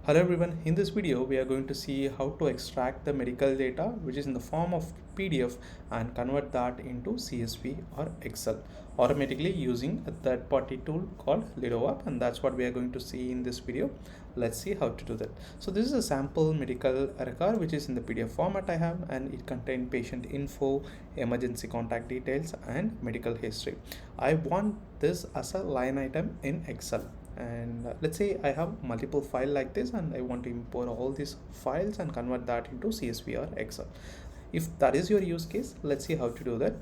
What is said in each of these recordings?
Hello everyone, in this video we are going to see how to extract the medical data which is in the form of PDF and convert that into CSV or Excel automatically using a third-party tool called Lido.app, and that's what we are going to see in this video. Let's see how to do that. So this is a sample medical record which is in the PDF format I have, and it contains patient info, emergency contact details and medical history. I want this as a line item in Excel. And let's say I have multiple files like this and I want to import all these files and convert that into CSV or Excel. If that is your use case, let's see how to do that.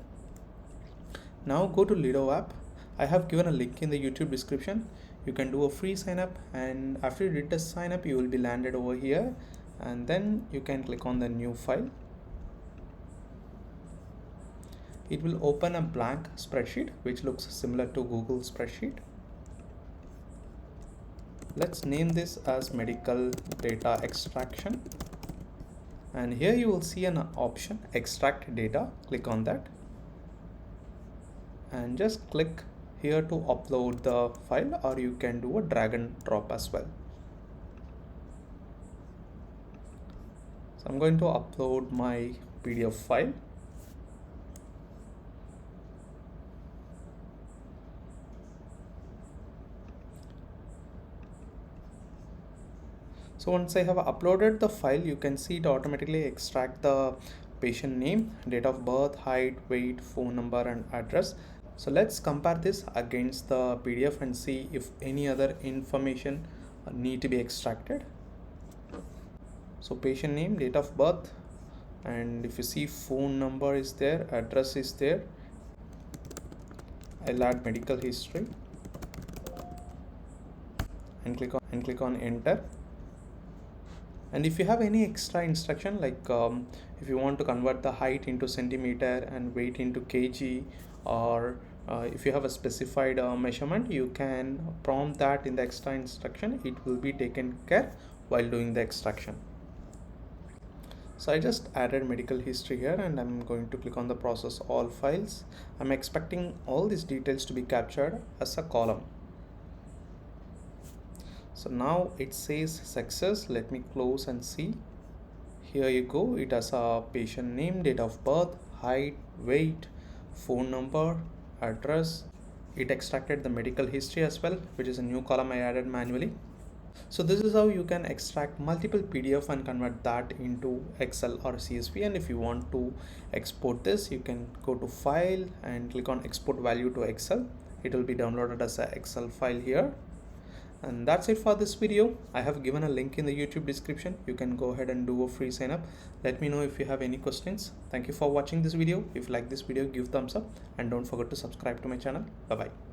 Now go to Lido app. I have given a link in the YouTube description. You can do a free sign up, and after you did the sign up you will be landed over here, and then you can click on the new file. It will open a blank spreadsheet which looks similar to Google spreadsheet. Let's name this as medical data extraction, and here you will see an option extract data. Click on that and just click here to upload the file, or you can do a drag and drop as well. So I'm going to upload my PDF file. So once I have uploaded the file, you can see it automatically extract the patient name, date of birth, height, weight, phone number and address. So let's compare this against the PDF and see if any other information need to be extracted. So patient name, date of birth, and if you see phone number is there, address is there. I'll add medical history and click on enter. And if you have any extra instruction, like if you want to convert the height into centimeter and weight into kg, or if you have a specified measurement, you can prompt that in the extra instruction. It will be taken care while doing the extraction. So I just added medical history here, and I'm going to click on the process all files. I'm expecting all these details to be captured as a column. So now it says success. Let me close and see. Here you go. It has a patient name, date of birth, height, weight, phone number, address. It extracted the medical history as well, which is a new column I added manually. So this is how you can extract multiple PDF and convert that into Excel or CSV. And if you want to export this, you can go to file and click on export value to Excel. It will be downloaded as an Excel file here. And that's it for this video. I have given a link in the YouTube description. You can go ahead and do a free sign up. Let me know if you have any questions. Thank you for watching this video. If you like this video, give thumbs up and don't forget to subscribe to my channel. Bye bye.